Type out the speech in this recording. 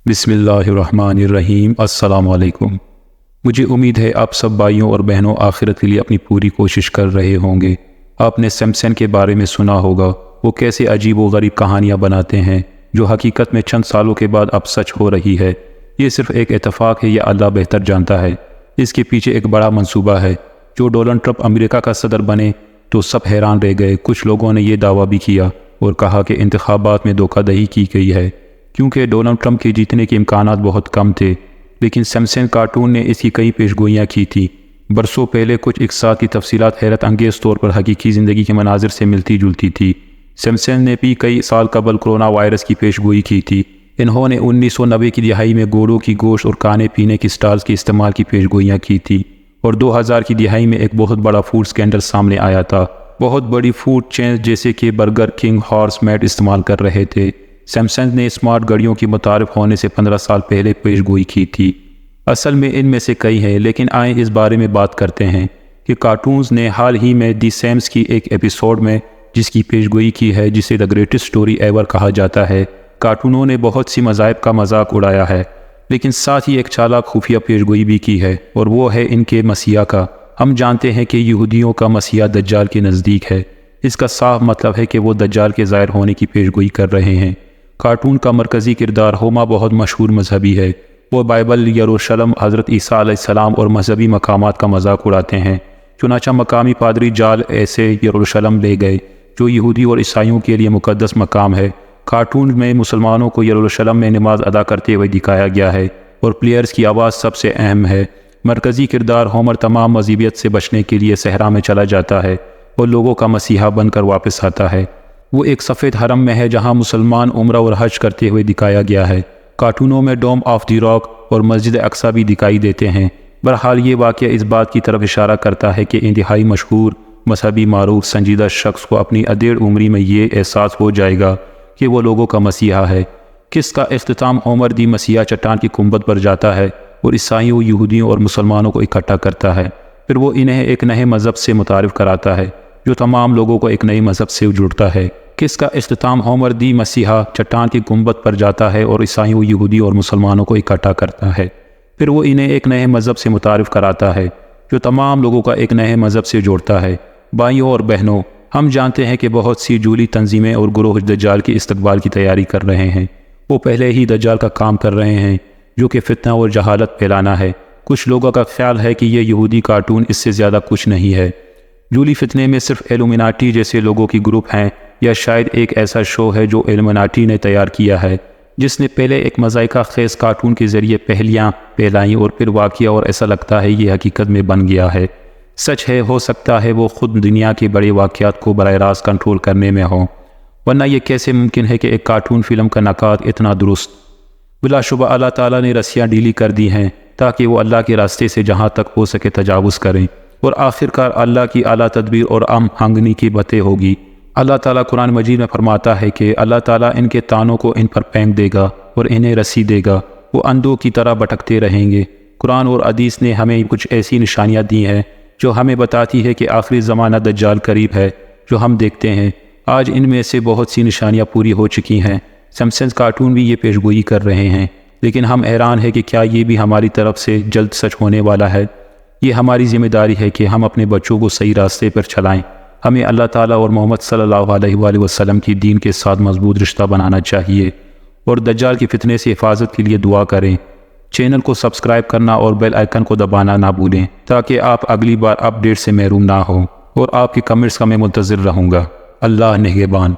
بسم اللہ الرحمن الرحیم۔ السلام علیکم۔ مجھے امید ہے آپ سب بھائیوں اور بہنوں آخرت کے لیے اپنی پوری کوشش کر رہے ہوں گے۔ آپ نے سیمسن کے بارے میں سنا ہوگا، وہ کیسے عجیب و غریب کہانیاں بناتے ہیں جو حقیقت میں چند سالوں کے بعد اب سچ ہو رہی ہے۔ یہ صرف ایک اتفاق ہے یا اللہ بہتر جانتا ہے؟ اس کے پیچھے ایک بڑا منصوبہ ہے۔ جو ڈونلڈ ٹرمپ امریکہ کا صدر بنے تو سب حیران رہ گئے۔ کچھ لوگوں نے یہ دعویٰ بھی کیا اور کہا کہ انتخابات میں دھوکہ دہی کی گئی ہے، کیونکہ ڈونلڈ ٹرمپ کے جیتنے کے امکانات بہت کم تھے۔ لیکن سیمسن کارٹون نے اس کی کئی پیشگوئیاں کی تھیں۔ برسوں پہلے کچھ اقساط کی تفصیلات حیرت انگیز طور پر حقیقی زندگی کے مناظر سے ملتی جلتی تھی۔ سیمسن نے بھی کئی سال قبل کرونا وائرس کی پیشگوئی کی تھی۔ انہوں نے 1990 کی دہائی میں گھوڑوں کی گوشت اور کھانے پینے کی سٹالز کے استعمال کی پیشگوئیاں کی تھی، اور 2000 کی دہائی میں ایک بہت بڑا فوڈ سکینڈل سامنے آیا تھا۔ بہت بڑی فوڈ چینز جیسے کہ برگر کنگ ہارس میٹ استعمال کر رہے تھے۔ سیمسن نے اسمارٹ گھڑیوں کی متعارف ہونے سے 15 سال پہلے پیشگوئی کی تھی۔ اصل میں ان میں سے کئی ہیں، لیکن آئیں اس بارے میں بات کرتے ہیں کہ کارٹونز نے حال ہی میں دی سیمس کی ایک ایپیسوڈ میں جس کی پیشگوئی کی ہے، جسے دی گریٹسٹ اسٹوری ایور کہا جاتا ہے۔ کارٹونوں نے بہت سی مذاہب کا مذاق اڑایا ہے، لیکن ساتھ ہی ایک چالاک خفیہ پیشگوئی بھی کی ہے، اور وہ ہے ان کے مسیح کا۔ ہم جانتے ہیں کہ یہودیوں کا مسیح دجال کے نزدیک ہے۔ اس کا صاف مطلب ہے کہ وہ دجال کے ظاہر ہونے کی پیشگوئی کر رہے ہیں۔ کارٹون کا مرکزی کردار ہوما بہت مشہور مذہبی ہے۔ وہ بائبل، یروشلم، حضرت عیسیٰ علیہ السلام اور مذہبی مقامات کا مذاق اڑاتے ہیں۔ چنانچہ مقامی پادری جال ایسے یروشلم لے گئے، جو یہودی اور عیسائیوں کے لیے مقدس مقام ہے۔ کارٹون میں مسلمانوں کو یروشلم میں نماز ادا کرتے ہوئے دکھایا گیا ہے، اور پلیئرز کی آواز سب سے اہم ہے۔ مرکزی کردار ہومر تمام مذہبیت سے بچنے کے لیے صحرا میں چلا جاتا ہے اور لوگوں کا مسیحا بن کر واپس آتا ہے۔ وہ ایک سفید حرم میں ہے جہاں مسلمان عمرہ اور حج کرتے ہوئے دکھایا گیا ہے۔ کارٹونوں میں ڈوم آف دی راک اور مسجد اقصی بھی دکھائی دیتے ہیں۔ بہرحال یہ واقعہ اس بات کی طرف اشارہ کرتا ہے کہ انتہائی مشہور مذہبی معروف سنجیدہ شخص کو اپنی ادھیڑ عمری میں یہ احساس ہو جائے گا کہ وہ لوگوں کا مسیحا ہے۔ کس کا اختتام ہومر دی مسیحا چٹان کی گنبد پر جاتا ہے اور عیسائیوں، یہودیوں اور مسلمانوں کو اکٹھا کرتا ہے۔ پھر وہ انہیں ایک نئے مذہب سے متعارف کراتا ہے جو تمام لوگوں کو ایک نئے مذہب سے جڑتا ہے۔ کس کا اختتام ہومر دی مسیحا چٹان کی گنبد پر جاتا ہے اور عیسائیوں، یہودیوں اور مسلمانوں کو اکٹھا کرتا ہے۔ پھر وہ انہیں ایک نئے مذہب سے متعارف کراتا ہے جو تمام لوگوں کا ایک نئے مذہب سے جوڑتا ہے۔ بھائیوں اور بہنوں، ہم جانتے ہیں کہ بہت سی جعلی تنظیمیں اور گروہ دجال کے استقبال کی تیاری کر رہے ہیں۔ وہ پہلے ہی دجال کا کام کر رہے ہیں، جو کہ فتنہ اور جہالت پھیلانا ہے۔ کچھ لوگوں کا خیال ہے کہ یہ یہودی کارٹون اس سے زیادہ کچھ نہیں ہے۔ جعلی فتنے میں صرف ایلومیناٹی جیسے لوگوں کی گروپ ہیں، یا شاید ایک ایسا شو ہے جو ایلومیناٹی نے تیار کیا ہے، جس نے پہلے ایک مذائقہ خیز کارٹون کے ذریعے پہلیاں پھیلائیں اور پھر واقعہ، اور ایسا لگتا ہے یہ حقیقت میں بن گیا ہے۔ سچ ہے، ہو سکتا ہے وہ خود دنیا کے بڑے واقعات کو براہ راست کنٹرول کرنے میں ہوں، ورنہ یہ کیسے ممکن ہے کہ ایک کارٹون فلم کا نقاد اتنا درست؟ بلا شبہ اللہ تعالیٰ نے رسیاں ڈھیلی کر دی ہیں تاکہ وہ اللہ کے راستے سے جہاں تک ہو سکے تجاوز کریں، اور آخرکار اللہ کی اعلیٰ تدبیر اور ہم آہنگی کی باتیں ہوگی۔ اللہ تعالیٰ قرآن مجید میں فرماتا ہے کہ اللہ تعالیٰ ان کے تانوں کو ان پر پھینک دے گا اور انہیں رسی دے گا، وہ اندھوں کی طرح بھٹکتے رہیں گے۔ قرآن اور حدیث نے ہمیں کچھ ایسی نشانیاں دی ہیں جو ہمیں بتاتی ہے کہ آخری زمانہ دجال قریب ہے، جو ہم دیکھتے ہیں آج ان میں سے بہت سی نشانیاں پوری ہو چکی ہیں۔ سیمسنز کارٹون بھی یہ پیشگوئی کر رہے ہیں، لیکن ہم حیران ہیں کہ کیا یہ بھی ہماری طرف سے جلد سچ ہونے والا ہے؟ یہ ہماری ذمہ داری ہے کہ ہم اپنے بچوں کو صحیح راستے پر چلائیں۔ ہمیں اللہ تعالیٰ اور محمد صلی اللہ علیہ وآلہ وسلم کی دین کے ساتھ مضبوط رشتہ بنانا چاہیے، اور دجال کی فتنے سے حفاظت کے لیے دعا کریں۔ چینل کو سبسکرائب کرنا اور بیل آئیکن کو دبانا نہ بھولیں تاکہ آپ اگلی بار اپ ڈیٹ سے محروم نہ ہوں، اور آپ کے کمنٹس کا میں منتظر رہوں گا۔ اللہ نگہبان۔